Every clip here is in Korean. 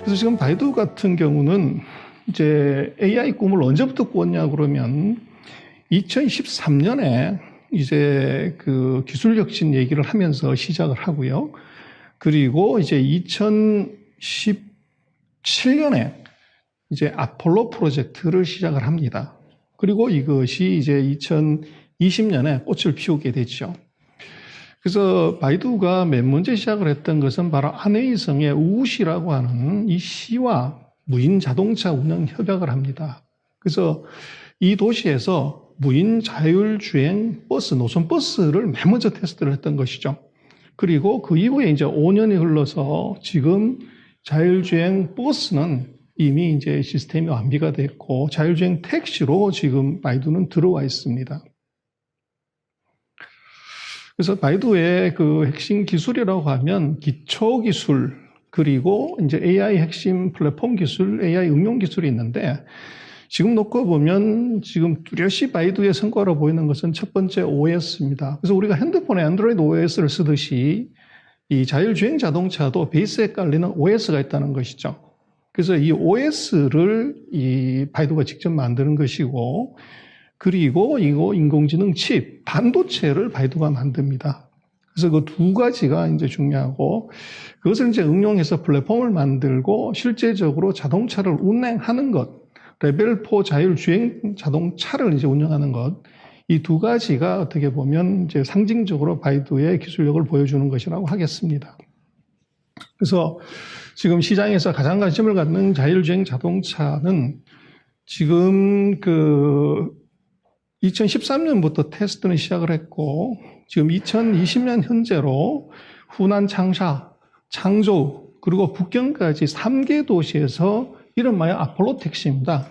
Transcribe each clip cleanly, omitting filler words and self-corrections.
그래서 지금 바이두 같은 경우는 이제 AI 꿈을 언제부터 꿨냐 그러면 2013년에 이제 그 기술 혁신 얘기를 하면서 시작을 하고요. 그리고 이제 2017년에 이제 아폴로 프로젝트를 시작을 합니다. 그리고 이것이 이제 2020년에 꽃을 피우게 됐죠. 그래서 바이두가 맨 먼저 시작을 했던 것은 바로 안해이성의 우시라고 하는 이 시와 무인 자동차 운영 협약을 합니다. 그래서 이 도시에서 무인 자율주행 버스, 노선 버스를 맨 먼저 테스트를 했던 것이죠. 그리고 그 이후에 이제 5년이 흘러서 지금 자율주행 버스는 이미 이제 시스템이 완비가 됐고 자율주행 택시로 지금 바이두는 들어와 있습니다. 그래서 바이두의 그 핵심 기술이라고 하면 기초 기술, 그리고 이제 AI 핵심 플랫폼 기술, AI 응용 기술이 있는데 지금 놓고 보면 지금 뚜렷이 바이두의 성과로 보이는 것은 첫 번째 OS입니다. 그래서 우리가 핸드폰에 안드로이드 OS를 쓰듯이 이 자율주행 자동차도 베이스에 깔리는 OS가 있다는 것이죠. 그래서 이 OS를 이 바이두가 직접 만드는 것이고, 그리고 이거 인공지능 칩, 반도체를 바이두가 만듭니다. 그래서 그 두 가지가 이제 중요하고, 그것을 이제 응용해서 플랫폼을 만들고 실제적으로 자동차를 운행하는 것, 레벨 4 자율주행 자동차를 이제 운영하는 것, 이 두 가지가 어떻게 보면 이제 상징적으로 바이두의 기술력을 보여주는 것이라고 하겠습니다. 그래서 지금 시장에서 가장 관심을 갖는 자율주행 자동차는 지금 그 2013년부터 테스트는 시작을 했고 지금 2020년 현재로 후난 창샤, 창저우, 그리고 북경까지 3개 도시에서 이른바야 아폴로 택시입니다.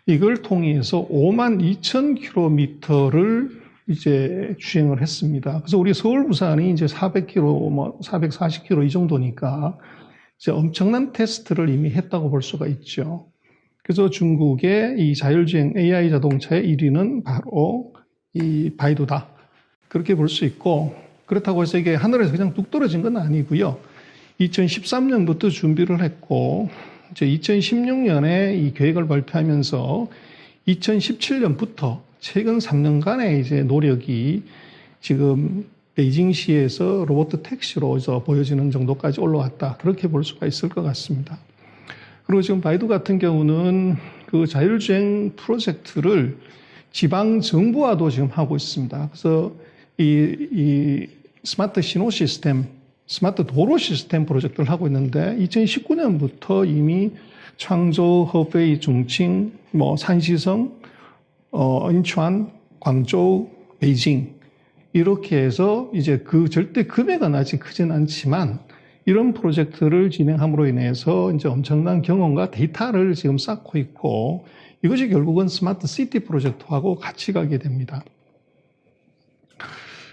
이걸 통해서 52,000km를 이제 주행을 했습니다. 그래서 우리 서울, 부산이 이제 400km, 뭐 440km 이 정도니까 이제 엄청난 테스트를 이미 했다고 볼 수가 있죠. 그래서 중국의 이 자율주행 AI 자동차의 1위는 바로 이 바이두다. 그렇게 볼 수 있고, 그렇다고 해서 이게 하늘에서 그냥 뚝 떨어진 건 아니고요. 2013년부터 준비를 했고, 이제 2016년에 이 계획을 발표하면서 2017년부터 최근 3년간의 이제 노력이 지금 베이징시에서 로봇 택시로 보여지는 정도까지 올라왔다. 그렇게 볼 수가 있을 것 같습니다. 그리고 지금 바이두 같은 경우는 그 자율주행 프로젝트를 지방 정부와도 지금 하고 있습니다. 그래서 이 스마트 신호 시스템, 스마트 도로 시스템 프로젝트를 하고 있는데 2019년부터 이미 창저우, 허베이, 중칭, 뭐 산시성, 인천, 광저우, 베이징 이렇게 해서 이제 그 절대 금액은 아직 크진 않지만 이런 프로젝트를 진행함으로 인해서 이제 엄청난 경험과 데이터를 지금 쌓고 있고 이것이 결국은 스마트 시티 프로젝트하고 같이 가게 됩니다.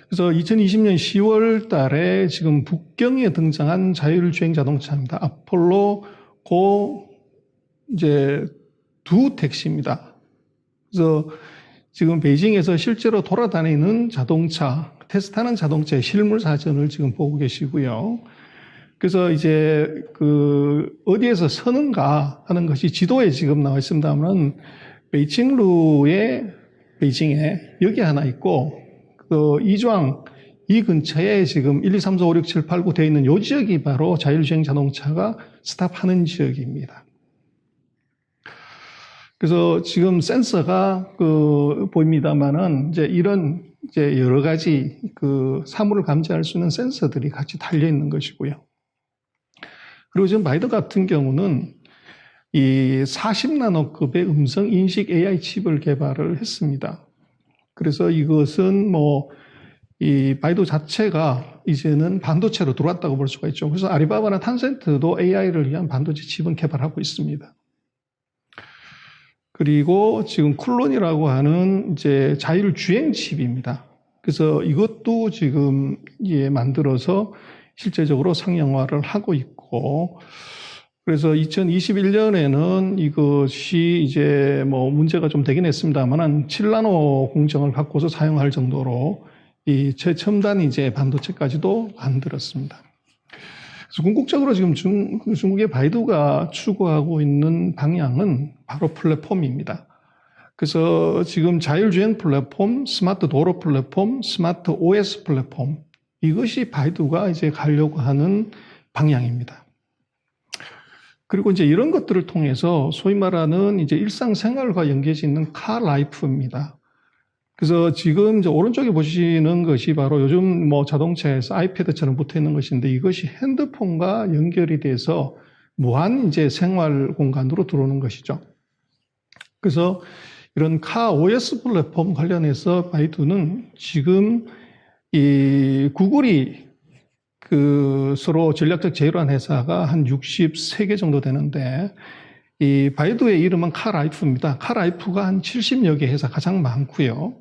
그래서 2020년 10월 달에 지금 북경에 등장한 자율주행 자동차입니다. 아폴로 고 이제 2 택시입니다. 그래서 지금 베이징에서 실제로 돌아다니는 자동차, 테스트하는 자동차의 실물 사진을 지금 보고 계시고요. 그래서 이제 그 어디에서 서는가 하는 것이 지도에 지금 나와 있습니다만 베이징루에 베이징에 여기 하나 있고 그 이좌ang 이 근처에 지금 1, 2, 3, 4, 5, 6, 7, 8, 9 되어 있는 이 지역이 바로 자율주행 자동차가 스탑하는 지역입니다. 그래서 지금 센서가 보입니다만은 이제 이런 이제 여러 가지 그 사물을 감지할 수 있는 센서들이 같이 달려 있는 것이고요. 그리고 지금 바이두 같은 경우는 이 40나노급의 음성 인식 AI 칩을 개발을 했습니다. 그래서 이것은 이 바이두 자체가 이제는 반도체로 들어왔다고 볼 수가 있죠. 그래서 알리바바나 탄센트도 AI를 위한 반도체 칩은 개발하고 있습니다. 그리고 지금 쿨론이라고 하는 이제 자율주행 칩입니다. 그래서 이것도 지금 만들어서 실제적으로 상용화를 하고 있고, 그래서 2021년에는 이것이 이제 문제가 좀 되긴 했습니다만은 7나노 공정을 갖고서 사용할 정도로 이 최첨단 이제 반도체까지도 만들었습니다. 그래서 궁극적으로 지금 중국의 바이두가 추구하고 있는 방향은 바로 플랫폼입니다. 그래서 지금 자율주행 플랫폼, 스마트 도로 플랫폼, 스마트 OS 플랫폼, 이것이 바이두가 이제 가려고 하는 방향입니다. 그리고 이제 이런 것들을 통해서 소위 말하는 이제 일상생활과 연계되어 있는 카라이프입니다. 그래서 지금 이제 오른쪽에 보시는 것이 바로 요즘 뭐 자동차에서 아이패드처럼 붙어 있는 것인데, 이것이 핸드폰과 연결이 돼서 무한 이제 생활 공간으로 들어오는 것이죠. 그래서 이런 카 OS 플랫폼 관련해서 바이두는 지금 이 구글이 서로 전략적 제휴한 회사가 한 63개 정도 되는데, 이 바이두의 이름은 카라이프입니다. 카라이프가 한 70여 개 회사 가장 많고요.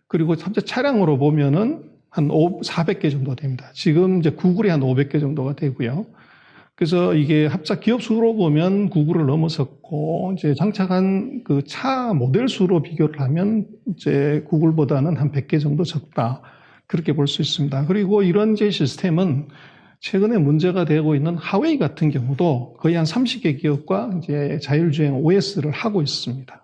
그리고 현재 차량으로 보면은 한 400개 정도 됩니다. 지금 이제 구글이 한 500개 정도가 되고요. 그래서 이게 합작 기업 수로 보면 구글을 넘어섰고, 이제 장착한 그 차 모델 수로 비교를 하면 이제 구글보다는 한 100개 정도 적다, 그렇게 볼 수 있습니다. 그리고 이런 이제 시스템은 최근에 문제가 되고 있는 하웨이 같은 경우도 거의 한 30개 기업과 이제 자율주행 OS를 하고 있습니다.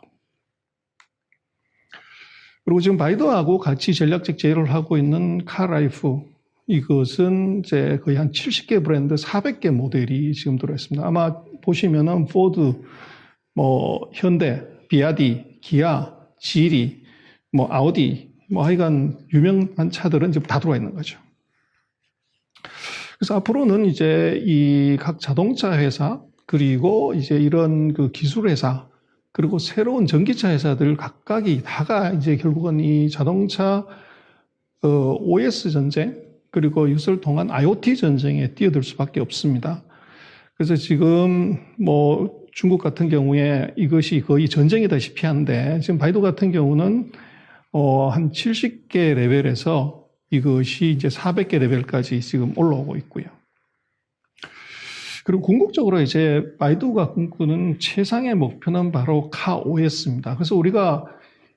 그리고 지금 바이두하고 같이 전략적 제휴를 하고 있는 카라이프, 이것은 이제 거의 한 70개 브랜드 400개 모델이 지금 들어있습니다. 아마 보시면은 포드, 뭐 현대, 비아디, 기아, 지리, 뭐 아우디, 뭐 하여간 유명한 차들은 지금 다 들어와 있는 거죠. 그래서 앞으로는 이제 이 각 자동차 회사, 그리고 이제 이런 그 기술 회사, 그리고 새로운 전기차 회사들 각각이 다가 이제 결국은 이 자동차 OS 전쟁, 그리고 이것을 통한 IoT 전쟁에 뛰어들 수밖에 없습니다. 그래서 지금 뭐 중국 같은 경우에 이것이 거의 전쟁이다시피 한데, 지금 바이두 같은 경우는 한 70개 레벨에서 이것이 이제 400개 레벨까지 지금 올라오고 있고요. 그리고 궁극적으로 이제 바이두가 꿈꾸는 최상의 목표는 바로 카 OS입니다. 그래서 우리가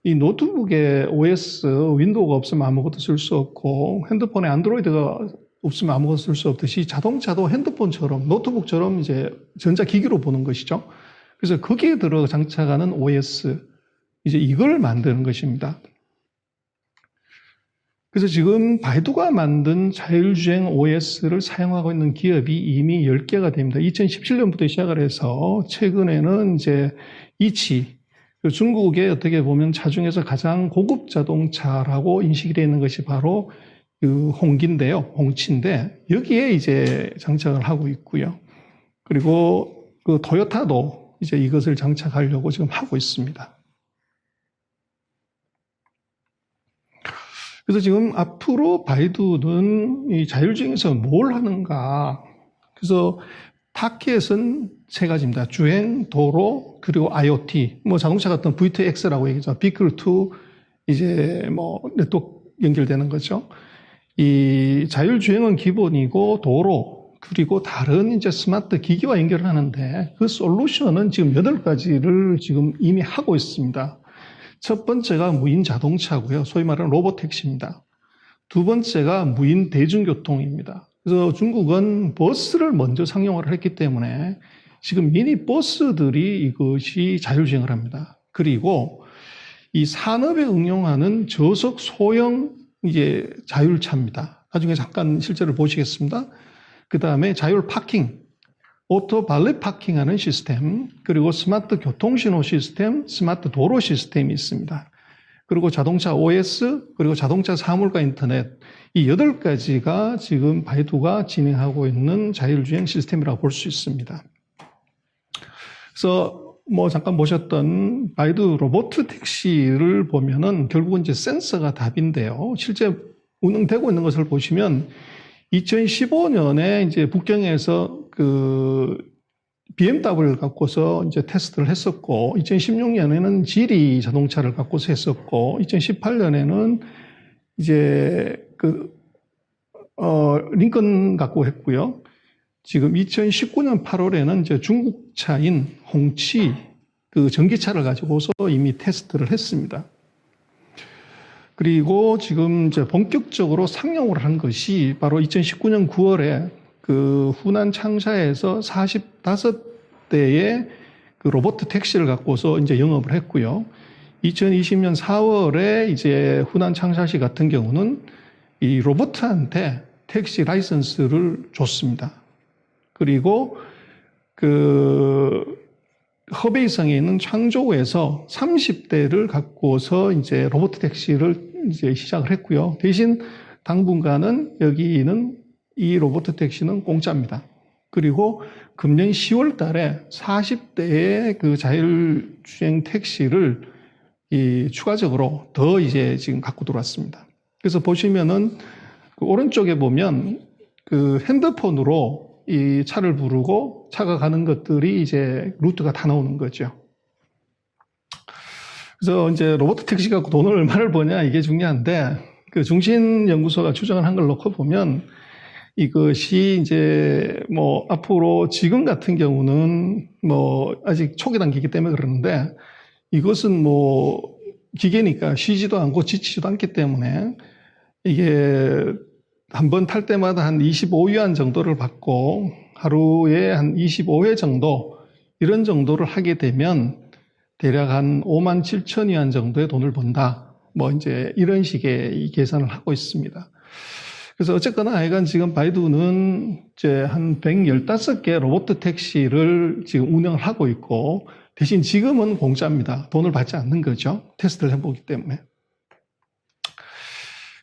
이 노트북에 OS, 윈도우가 없으면 아무것도 쓸 수 없고, 핸드폰에 안드로이드가 없으면 아무것도 쓸 수 없듯이, 자동차도 핸드폰처럼, 노트북처럼 이제 전자기기로 보는 것이죠. 그래서 거기에 들어 장착하는 OS, 이제 이걸 만드는 것입니다. 그래서 지금 바이두가 만든 자율주행 OS를 사용하고 있는 기업이 이미 10개가 됩니다. 2017년부터 시작을 해서 최근에는 이제 이치, 중국의 어떻게 보면 차 중에서 가장 고급 자동차라고 인식이 되어 있는 것이 바로 그 홍기인데요. 홍치인데 여기에 이제 장착을 하고 있고요. 그리고 그 토요타도 이제 이것을 장착하려고 지금 하고 있습니다. 그래서 지금 앞으로 바이두는 이 자율주행에서 뭘 하는가. 그래서 타켓은 세 가지입니다. 주행, 도로, 그리고 IoT. 뭐 자동차 같은 V2X라고 얘기하죠. Vehicle to 이제 뭐 네트워크 연결되는 거죠. 이 자율주행은 기본이고, 도로, 그리고 다른 이제 스마트 기기와 연결을 하는데, 그 솔루션은 지금 8가지를 지금 이미 하고 있습니다. 첫 번째가 무인 자동차고요. 소위 말하는 로보택시입니다. 두 번째가 무인 대중교통입니다. 그래서 중국은 버스를 먼저 상용화를 했기 때문에 지금 미니 버스들이 이것이 자율주행을 합니다. 그리고 이 산업에 응용하는 저속 소형 이제 자율차입니다. 나중에 잠깐 실제를 보시겠습니다. 그 다음에 자율 파킹, 오토 발렛 파킹하는 시스템, 그리고 스마트 교통신호 시스템, 스마트 도로 시스템이 있습니다. 그리고 자동차 OS, 그리고 자동차 사물과 인터넷, 이 8가지가 지금 바이두가 진행하고 있는 자율주행 시스템이라고 볼 수 있습니다. 그래서 뭐 잠깐 보셨던 바이두 로봇 택시를 보면은 결국은 이제 센서가 답인데요. 실제 운영되고 있는 것을 보시면 2015년에 이제 북경에서 그 BMW를 갖고서 이제 테스트를 했었고, 2016년에는 지리 자동차를 갖고서 했었고, 2018년에는 이제 링컨 갖고 했고요. 지금 2019년 8월에는 이제 중국차인 홍치 그 전기차를 가지고서 이미 테스트를 했습니다. 그리고 지금 이제 본격적으로 상용을 한 것이 바로 2019년 9월에 그 후난 창샤에서 45대의 그 로봇 택시를 갖고서 이제 영업을 했고요. 2020년 4월에 이제 후난 창샤시 같은 경우는 이 로봇한테 택시 라이선스를 줬습니다. 그리고 그 허베이성에 있는 창조에서 30대를 갖고서 이제 로봇 택시를 이제 시작을 했고요. 대신 당분간은 여기는 이 로봇 택시는 공짜입니다. 그리고 금년 10월 달에 40대의 그 자율주행 택시를 추가적으로 더 이제 지금 갖고 들어왔습니다. 그래서 보시면은 그 오른쪽에 보면 그 핸드폰으로 이 차를 부르고 차가 가는 것들이 이제 루트가 다 나오는 거죠. 그래서 이제 로봇 택시 갖고 돈을 얼마를 버냐 이게 중요한데 그 중신연구소가 추정을 한 걸 놓고 보면 이것이 이제 뭐 앞으로 지금 같은 경우는 뭐 아직 초기 단계이기 때문에 그러는데 이것은 뭐 기계니까 쉬지도 않고 지치지도 않기 때문에 이게 한번 탈 때마다 한 25위안 정도를 받고 하루에 한 25회 정도 이런 정도를 하게 되면 대략 한 5만 7천 위안 정도의 돈을 번다. 뭐 이제 이런 식의 계산을 하고 있습니다. 그래서 어쨌거나 하여간 지금 바이두는 이제 한 115개 로봇 택시를 지금 운영을 하고 있고 대신 지금은 공짜입니다. 돈을 받지 않는 거죠. 테스트를 해보기 때문에.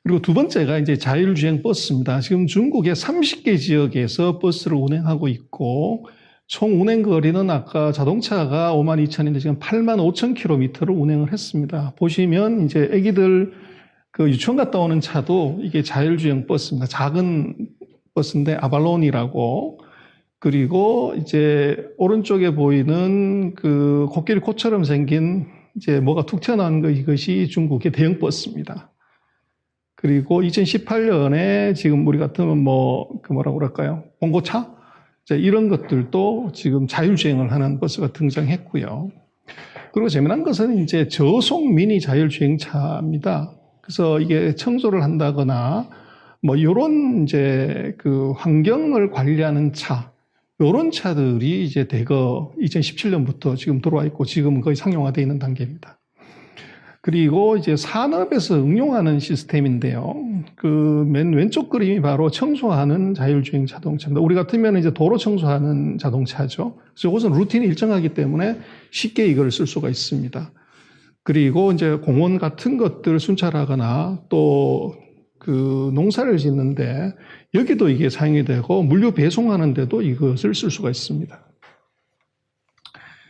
그리고 두 번째가 이제 자율주행 버스입니다. 지금 중국의 30개 지역에서 버스를 운행하고 있고 총 운행 거리는 아까 자동차가 5만 2천인데 지금 8만 5천 킬로미터를 운행을 했습니다. 보시면 이제 애기들 그 유치원 갔다 오는 차도 이게 자율주행 버스입니다. 작은 버스인데 아발론이라고. 그리고 이제 오른쪽에 보이는 그 코끼리 코처럼 생긴 이제 뭐가 툭 튀어나오는 거 이것이 중국의 대형 버스입니다. 그리고 2018년에 지금 우리 같으면 뭐 그 뭐라고 그럴까요? 봉고차? 이런 것들도 지금 자율주행을 하는 버스가 등장했고요. 그리고 재미난 것은 이제 저속 미니 자율주행차입니다. 그래서 이게 청소를 한다거나 뭐 요런 이제 그 환경을 관리하는 차, 요런 차들이 이제 대거 2017년부터 지금 들어와 있고 지금은 거의 상용화되어 있는 단계입니다. 그리고 이제 산업에서 응용하는 시스템인데요. 그 맨 왼쪽 그림이 바로 청소하는 자율주행 자동차입니다. 우리 같으면 이제 도로 청소하는 자동차죠. 그래서 이것은 루틴이 일정하기 때문에 쉽게 이걸 쓸 수가 있습니다. 그리고 이제 공원 같은 것들 순찰하거나 또 그 농사를 짓는데 여기도 이게 사용이 되고 물류 배송하는 데도 이것을 쓸 수가 있습니다.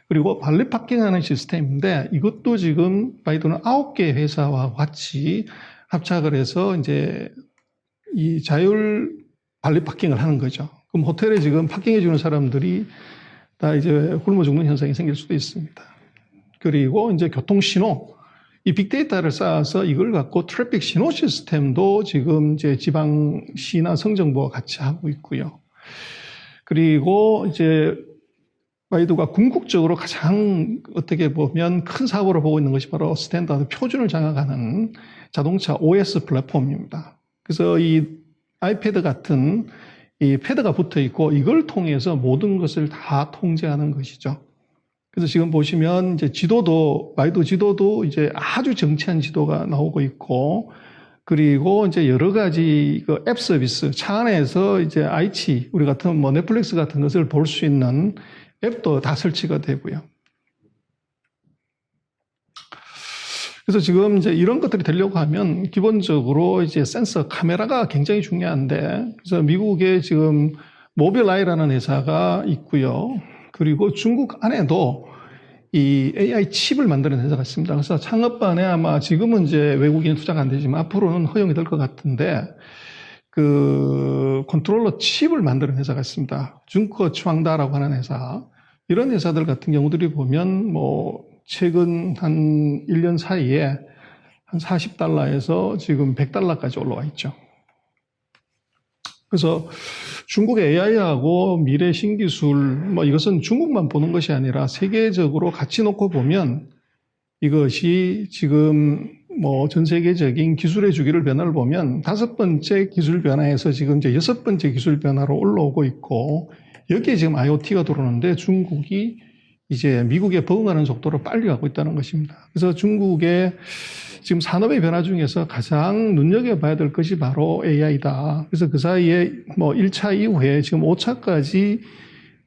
그리고 발리 파킹하는 시스템인데 이것도 지금 바이두는 9개 회사와 같이 합작을 해서 이제 이 자율 발리 파킹을 하는 거죠. 그럼 호텔에 지금 파킹해 주는 사람들이 다 이제 굶어 죽는 현상이 생길 수도 있습니다. 그리고 이제 교통 신호, 이 빅데이터를 쌓아서 이걸 갖고 트래픽 신호 시스템도 지금 이제 지방시나 성정부와 같이 하고 있고요. 그리고 이제 바이두가 궁극적으로 가장 어떻게 보면 큰 사고를 보고 있는 것이 바로 스탠다드 표준을 장악하는 자동차 OS 플랫폼입니다. 그래서 이 아이패드 같은 이 패드가 붙어 있고 이걸 통해서 모든 것을 다 통제하는 것이죠. 그래서 지금 보시면 이제 지도도, 바이두 지도도 이제 아주 정치한 지도가 나오고 있고, 그리고 이제 여러 가지 그 앱 서비스, 차 안에서 이제 아이치, 우리 같은 뭐 넷플릭스 같은 것을 볼 수 있는 앱도 다 설치가 되고요. 그래서 지금 이제 이런 것들이 되려고 하면 기본적으로 이제 센서 카메라가 굉장히 중요한데, 그래서 미국에 지금 모빌아이라는 회사가 있고요. 그리고 중국 안에도 이 AI 칩을 만드는 회사가 있습니다. 그래서 창업반에 아마 지금은 이제 외국인이 투자가 안 되지만 앞으로는 허용이 될 것 같은데 그 컨트롤러 칩을 만드는 회사가 있습니다. 중커 추앙다라고 하는 회사. 이런 회사들 같은 경우들이 보면 뭐 최근 한 1년 사이에 한 $40에서 지금 $100까지 올라와 있죠. 그래서 중국의 AI하고 미래 신기술, 뭐 이것은 중국만 보는 것이 아니라 세계적으로 같이 놓고 보면 이것이 지금 뭐 전 세계적인 기술의 주기를 변화를 보면 5번째 기술 변화에서 지금 이제 6번째 기술 변화로 올라오고 있고, 여기에 지금 IoT가 들어오는데 중국이 이제 미국에 버금가는 속도로 빨리 가고 있다는 것입니다. 그래서 중국의 지금 산업의 변화 중에서 가장 눈여겨봐야 될 것이 바로 AI다. 그래서 그 사이에 뭐 1차 이후에 지금 5차까지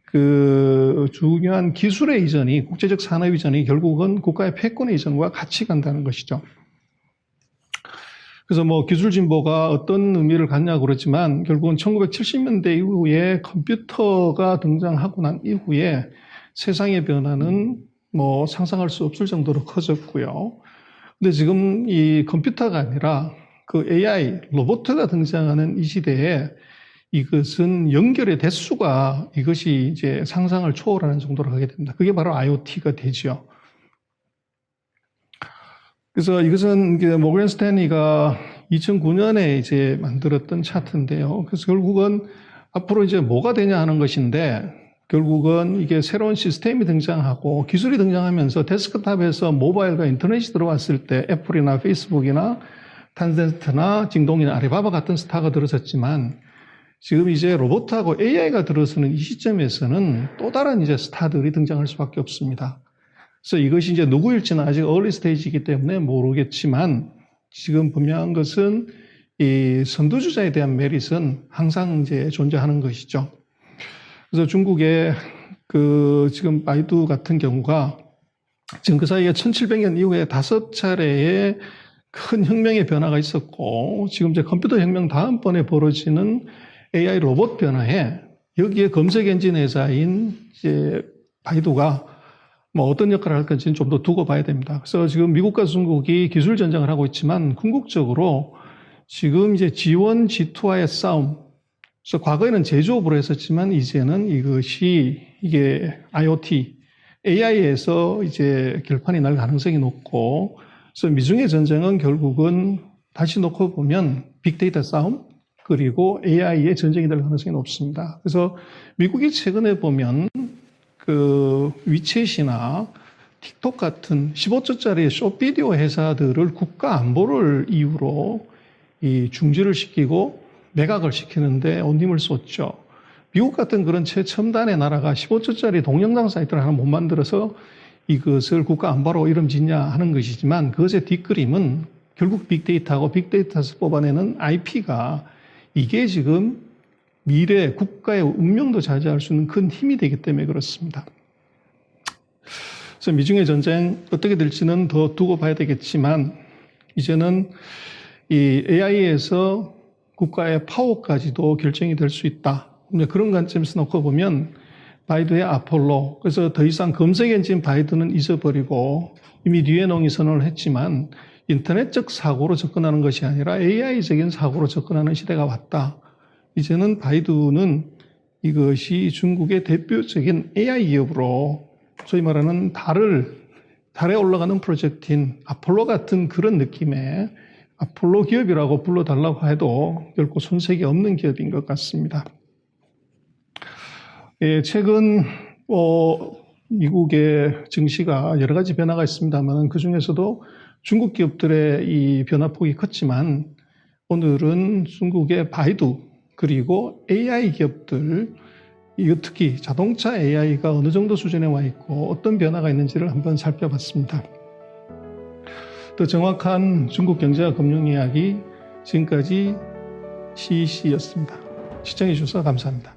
그 중요한 기술의 이전이, 국제적 산업 이전이 결국은 국가의 패권의 이전과 같이 간다는 것이죠. 그래서 뭐 기술 진보가 어떤 의미를 갖냐고 그랬지만, 결국은 1970년대 이후에 컴퓨터가 등장하고 난 이후에 세상의 변화는 뭐 상상할 수 없을 정도로 커졌고요. 근데 지금 이 컴퓨터가 아니라 그 AI, 로봇가 등장하는 이 시대에 이것은 연결의 대수가 이것이 이제 상상을 초월하는 정도로 가게 됩니다. 그게 바로 IoT가 되죠. 그래서 이것은 모건 스탠리가 2009년에 이제 만들었던 차트인데요. 그래서 결국은 앞으로 이제 뭐가 되냐 하는 것인데, 결국은 이게 새로운 시스템이 등장하고 기술이 등장하면서 데스크탑에서 모바일과 인터넷이 들어왔을 때 애플이나 페이스북이나 탄센트나 징동이나 아리바바 같은 스타가 들어섰지만, 지금 이제 로봇하고 AI가 들어서는 이 시점에서는 또 다른 이제 스타들이 등장할 수밖에 없습니다. 그래서 이것이 이제 누구일지는 아직 얼리 스테이지이기 때문에 모르겠지만, 지금 분명한 것은 이 선두주자에 대한 메릿은 항상 이제 존재하는 것이죠. 그래서 중국의 그 지금 바이두 같은 경우가 지금 그 사이에 1700년 이후에 5차례의 큰 혁명의 변화가 있었고, 지금 이제 컴퓨터 혁명 다음번에 벌어지는 AI 로봇 변화에 여기에 검색 엔진 회사인 이제 바이두가 뭐 어떤 역할을 할 건지는 좀 더 두고 봐야 됩니다. 그래서 지금 미국과 중국이 기술 전쟁을 하고 있지만, 궁극적으로 지금 이제 G1, G2와의 싸움. 그래서 과거에는 제조업으로 했었지만 이제는 이것이 이게 IoT, AI에서 이제 결판이 날 가능성이 높고, 그래서 미중의 전쟁은 결국은 다시 놓고 보면 빅데이터 싸움, 그리고 AI의 전쟁이 될 가능성이 높습니다. 그래서 미국이 최근에 보면 그 위챗이나 틱톡 같은 15조짜리 숏비디오 회사들을 국가 안보를 이유로 이 중지를 시키고 매각을 시키는데 온 힘을 쏟죠. 미국 같은 그런 최첨단의 나라가 15조짜리 동영상 사이트를 하나 못 만들어서 이것을 국가 안보로 이름 짓냐 하는 것이지만, 그것의 뒷그림은 결국 빅데이터하고 빅데이터에서 뽑아내는 IP가 이게 지금 미래 국가의 운명도 좌지할 수 있는 큰 힘이 되기 때문에 그렇습니다. 그래서 미중의 전쟁 어떻게 될지는 더 두고 봐야 되겠지만, 이제는 이 AI에서 국가의 파워까지도 결정이 될 수 있다. 그런 관점에서 놓고 보면 바이두의 아폴로, 그래서 더 이상 검색 엔진 바이두는 잊어버리고 이미 류에농이 선언을 했지만, 인터넷적 사고로 접근하는 것이 아니라 AI적인 사고로 접근하는 시대가 왔다. 이제는 바이두는 이것이 중국의 대표적인 AI 기업으로, 소위 말하는 달에 올라가는 프로젝트인 아폴로 같은 그런 느낌의 아폴로 기업이라고 불러달라고 해도 결코 손색이 없는 기업인 것 같습니다. 예, 최근 미국의 증시가 여러 가지 변화가 있습니다만, 그 중에서도 중국 기업들의 이 변화폭이 컸지만, 오늘은 중국의 바이두 그리고 AI 기업들, 이거 특히 자동차 AI가 어느 정도 수준에 와 있고 어떤 변화가 있는지를 한번 살펴봤습니다. 더 정확한 중국 경제와 금융 이야기, 지금까지 CEC였습니다. 시청해 주셔서 감사합니다.